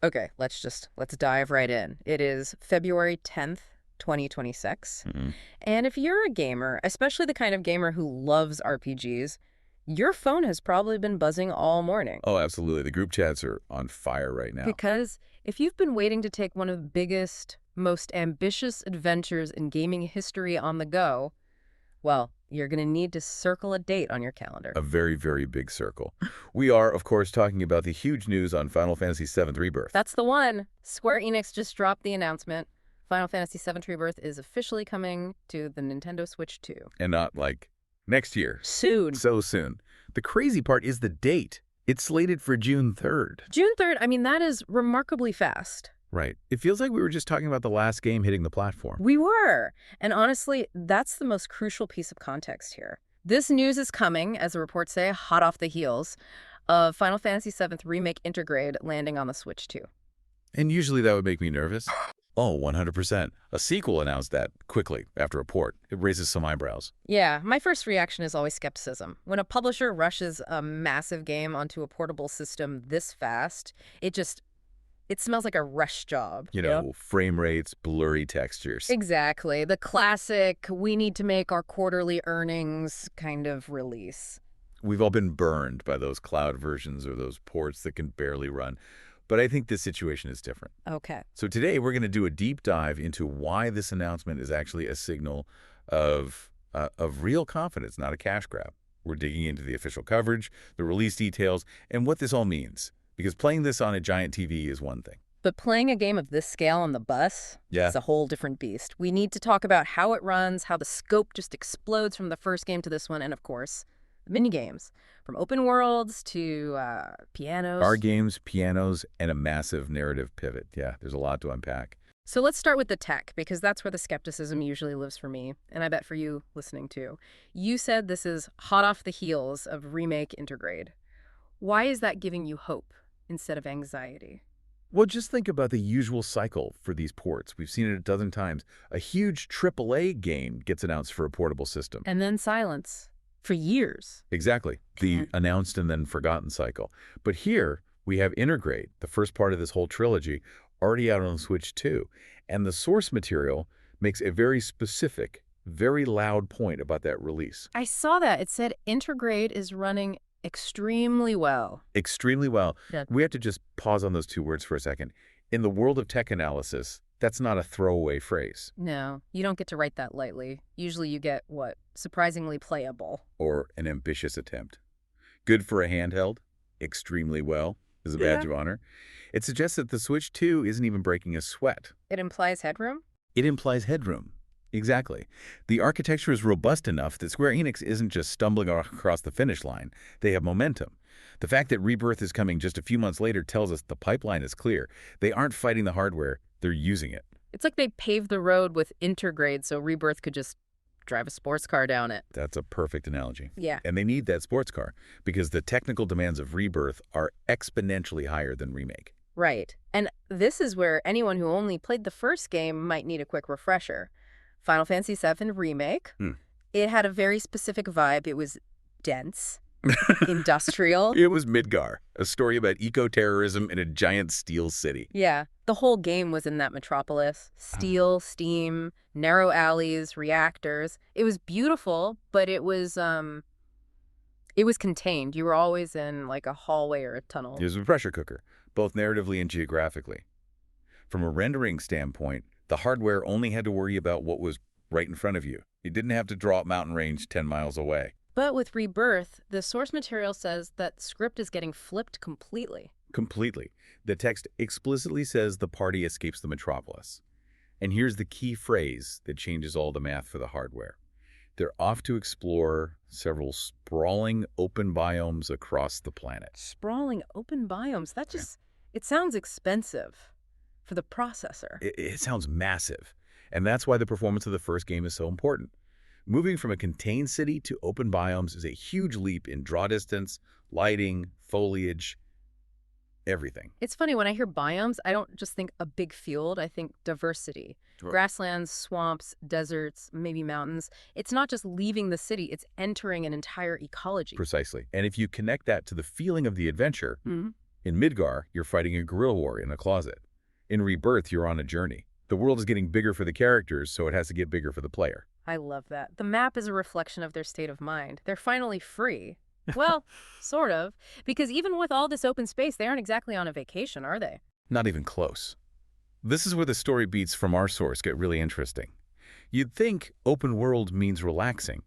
Okay, let's dive right in. It is February 10th, 2026. And if you're a gamer, especially the kind of gamer who loves RPGs, your phone has probably been buzzing all morning. Oh, absolutely. The group chats are on fire right now. Because if you've been waiting to take one of the biggest, most ambitious adventures in gaming history on the go, well, you're going to need to circle a date on your calendar. A very, very big circle. We are, of course, talking about the huge news on Final Fantasy VII Rebirth. That's the one. Square Enix just dropped the announcement. Final Fantasy VII Rebirth is officially coming to the Nintendo Switch 2. And not like next year. Soon. So soon. The crazy part is the date. It's slated for June 3rd. June 3rd, I mean, that is remarkably fast. Right. It feels like we were just talking about the last game hitting the platform. We were. And honestly, that's the most crucial piece of context here. This news is coming, as the reports say, hot off the heels of Final Fantasy VII Remake Intergrade landing on the Switch 2. And usually that would make me nervous. Oh, 100%. A sequel announced that quickly after a port. It raises some eyebrows. Yeah, my first reaction is always skepticism. When a publisher rushes a massive game onto a portable system this fast, it smells like a rush job. You know, frame rates, blurry textures. Exactly. The classic, we need to make our quarterly earnings kind of release. We've all been burned by those cloud versions or those ports that can barely run. But I think this situation is different. Okay. So today we're going to do a deep dive into why this announcement is actually a signal of real confidence, not a cash grab. We're digging into the official coverage, the release details, and what this all means. Because playing this on a giant TV is one thing. But playing a game of this scale on the bus is a whole different beast. We need to talk about how it runs, how the scope just explodes from the first game to this one, and of course, the mini games. From open worlds to pianos. Bar games, pianos, and a massive narrative pivot. Yeah, there's a lot to unpack. So let's start with the tech, because that's where the skepticism usually lives for me, and I bet for you listening too. You said this is hot off the heels of Remake Intergrade. Why is that giving you hope instead of anxiety? Well, just think about the usual cycle for these ports. We've seen it a dozen times. A huge AAA game gets announced for a portable system. And then silence. For years. Exactly. The announced and then forgotten cycle. But here, we have Intergrade, the first part of this whole trilogy, already out on the Switch 2. And the source material makes a very specific, very loud point about that release. I saw that. It said Intergrade is running extremely well. Extremely well. Yeah. We have to just pause on those two words for a second. In the world of tech analysis, that's not a throwaway phrase. No, you don't get to write that lightly. Usually you get, what, surprisingly playable. Or an ambitious attempt. Good for a handheld, extremely well, is a badge of honor. It suggests that the Switch 2 isn't even breaking a sweat. It implies headroom? It implies headroom. Exactly. The architecture is robust enough that Square Enix isn't just stumbling across the finish line. They have momentum. The fact that Rebirth is coming just a few months later tells us the pipeline is clear. They aren't fighting the hardware, they're using it. It's like they paved the road with Intergrade so Rebirth could just drive a sports car down it. That's a perfect analogy. Yeah. And they need that sports car because the technical demands of Rebirth are exponentially higher than Remake. Right. And this is where anyone who only played the first game might need a quick refresher. Final Fantasy VII Remake. It had a very specific vibe. It was dense, industrial. It was Midgar, a story about eco-terrorism in a giant steel city. Yeah. The whole game was in that metropolis. Steel, steam, narrow alleys, reactors. It was beautiful, but it was contained. You were always in like a hallway or a tunnel. It was a pressure cooker, both narratively and geographically. From a rendering standpoint, the hardware only had to worry about what was right in front of you. You didn't have to draw up mountain range 10 miles away. But with Rebirth, the source material says that script is getting flipped completely. Completely. The text explicitly says the party escapes the metropolis. And here's the key phrase that changes all the math for the hardware. They're off to explore several sprawling open biomes across the planet. Sprawling open biomes? That just, it sounds expensive for the processor. It sounds massive. And that's why the performance of the first game is so important. Moving from a contained city to open biomes is a huge leap in draw distance, lighting, foliage, everything. It's funny, when I hear biomes, I don't just think a big field, I think diversity. Right. Grasslands, swamps, deserts, maybe mountains. It's not just leaving the city, it's entering an entire ecology. Precisely. And if you connect that to the feeling of the adventure, In Midgar, you're fighting a guerrilla war in a closet. In Rebirth, you're on a journey. The world is getting bigger for the characters, so it has to get bigger for the player. I love that. The map is a reflection of their state of mind. They're finally free. Well, sort of. Because even with all this open space, they aren't exactly on a vacation, are they? Not even close. This is where the story beats from our source get really interesting. You'd think open world means relaxing,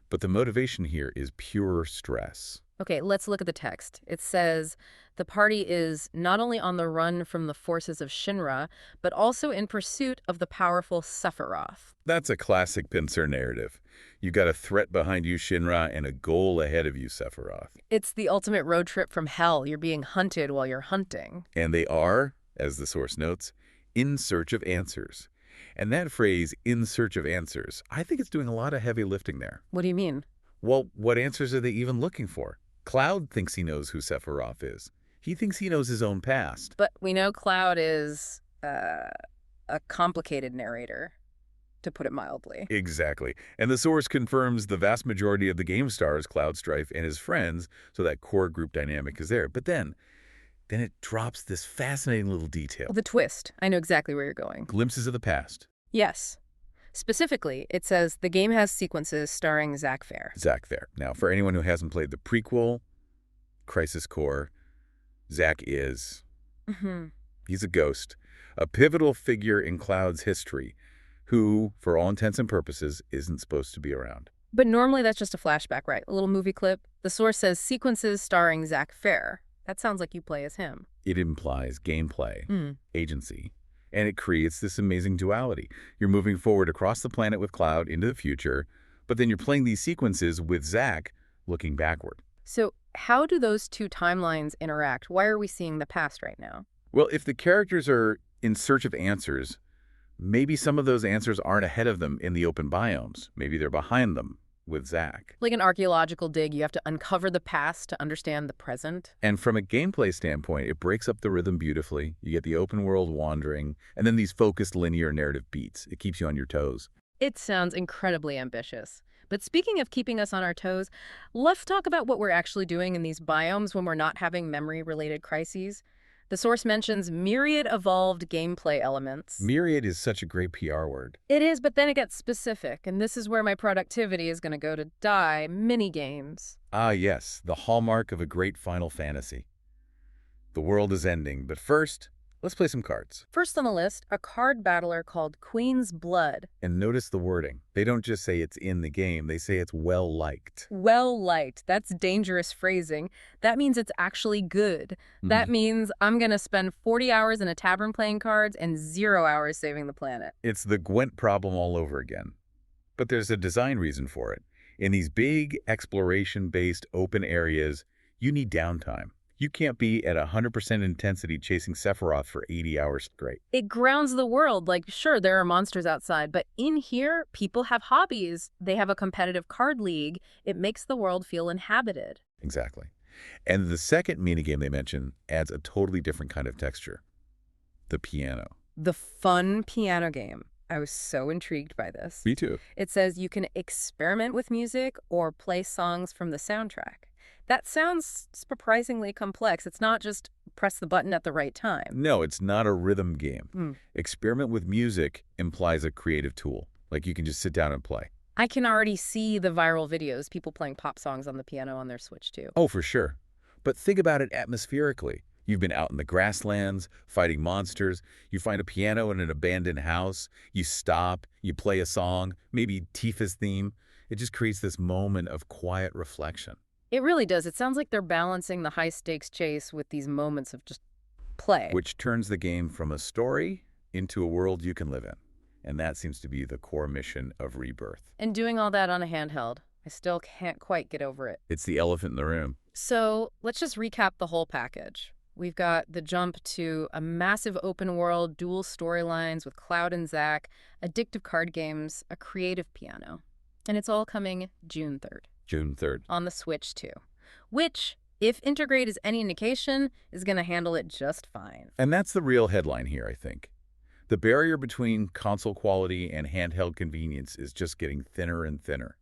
but the motivation here is pure stress. Okay, let's look at the text. It says, the party is not only on the run from the forces of Shinra, but also in pursuit of the powerful Sephiroth. That's a classic pincer narrative. You've got a threat behind you, Shinra, and a goal ahead of you, Sephiroth. It's the ultimate road trip from hell. You're being hunted while you're hunting. And they are, as the source notes, in search of answers. And that phrase, in search of answers, I think it's doing a lot of heavy lifting there. What do you mean? Well, what answers are they even looking for? Cloud thinks he knows who Sephiroth is. He thinks he knows his own past. But we know Cloud is a complicated narrator, to put it mildly. Exactly. And the source confirms the vast majority of the game stars Cloud, Strife, and his friends, so that core group dynamic is there. But then it drops this fascinating little detail. The twist. I know exactly where you're going. Glimpses of the past. Yes. Specifically, it says the game has sequences starring Zack Fair. Zack Fair. Now, for anyone who hasn't played the prequel, Crisis Core, Zack is... He's a ghost, a pivotal figure in Cloud's history, who, for all intents and purposes, isn't supposed to be around. But normally that's just a flashback, right? A little movie clip. The source says sequences starring Zack Fair. That sounds like you play as him. It implies gameplay, agency, and it creates this amazing duality. You're moving forward across the planet with Cloud into the future, but then you're playing these sequences with Zack looking backward. So how do those two timelines interact? Why are we seeing the past right now? Well, if the characters are in search of answers, maybe some of those answers aren't ahead of them in the open biomes. Maybe they're behind them with Zack. Like an archaeological dig, you have to uncover the past to understand the present. And from a gameplay standpoint, it breaks up the rhythm beautifully. You get the open world wandering, and then these focused linear narrative beats. It keeps you on your toes. It sounds incredibly ambitious. But speaking of keeping us on our toes, let's talk about what we're actually doing in these biomes when we're not having memory-related crises. The source mentions myriad evolved gameplay elements. Myriad is such a great PR word. It is, but then it gets specific, and this is where my productivity is going to go to die. Mini-games. Ah, yes, the hallmark of a great Final Fantasy. The world is ending, but first, let's play some cards. First on the list, a card battler called Queen's Blood. And notice the wording. They don't just say it's in the game, they say it's well-liked. Well-liked. That's dangerous phrasing. That means it's actually good. That means I'm going to spend 40 hours in a tavern playing cards and 0 hours saving the planet. It's the Gwent problem all over again. But there's a design reason for it. In these big exploration-based open areas, you need downtime. You can't be at 100% intensity chasing Sephiroth for 80 hours straight. It grounds the world. Like, sure, there are monsters outside, but in here, people have hobbies. They have a competitive card league. It makes the world feel inhabited. Exactly. And the second minigame they mention adds a totally different kind of texture. The piano. The fun piano game. I was so intrigued by this. Me too. It says you can experiment with music or play songs from the soundtrack. That sounds surprisingly complex. It's not just press the button at the right time. No, it's not a rhythm game. Experiment with music implies a creative tool. Like you can just sit down and play. I can already see the viral videos, people playing pop songs on the piano on their Switch too. Oh, for sure. But think about it atmospherically. You've been out in the grasslands, fighting monsters. You find a piano in an abandoned house. You stop, you play a song, maybe Tifa's theme. It just creates this moment of quiet reflection. It really does. It sounds like they're balancing the high-stakes chase with these moments of just play. Which turns the game from a story into a world you can live in. And that seems to be the core mission of Rebirth. And doing all that on a handheld. I still can't quite get over it. It's the elephant in the room. So let's just recap the whole package. We've got the jump to a massive open world, dual storylines with Cloud and Zack, addictive card games, a creative piano. And it's all coming June 3rd. June 3rd. On the Switch, too. Which, if Integrate is any indication, is going to handle it just fine. And that's the real headline here, I think. The barrier between console quality and handheld convenience is just getting thinner and thinner.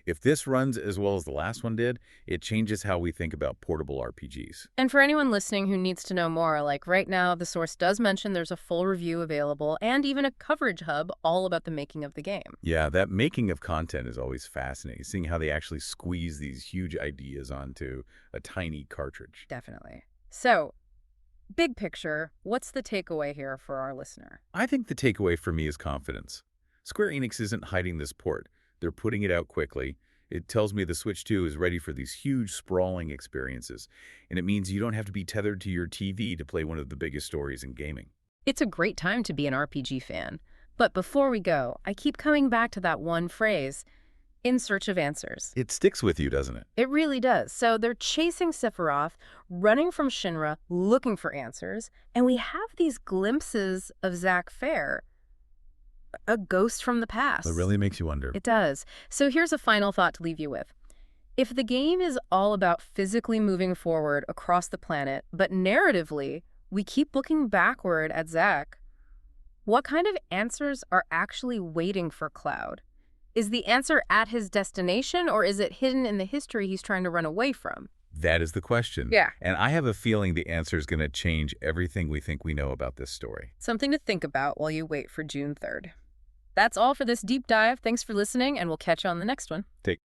If this runs as well as the last one did, it changes how we think about portable RPGs. And for anyone listening who needs to know more, like right now, the source does mention there's a full review available and even a coverage hub all about the making of the game. Yeah, that making of content is always fascinating, seeing how they actually squeeze these huge ideas onto a tiny cartridge. Definitely. So, big picture, what's the takeaway here for our listener? I think the takeaway for me is confidence. Square Enix isn't hiding this port. They're putting it out quickly. It tells me the Switch 2 is ready for these huge, sprawling experiences. And it means you don't have to be tethered to your TV to play one of the biggest stories in gaming. It's a great time to be an RPG fan. But before we go, I keep coming back to that one phrase, in search of answers. It sticks with you, doesn't it? It really does. So they're chasing Sephiroth, running from Shinra, looking for answers, and we have these glimpses of Zack Fair, a ghost from the past. It really makes you wonder. It does. So here's a final thought to leave you with. If the game is all about physically moving forward across the planet, but narratively, we keep looking backward at Zack, what kind of answers are actually waiting for Cloud? Is the answer at his destination, or is it hidden in the history he's trying to run away from? That is the question. Yeah. And I have a feeling the answer is going to change everything we think we know about this story. Something to think about while you wait for June 3rd. That's all for this deep dive. Thanks for listening, and we'll catch you on the next one. Take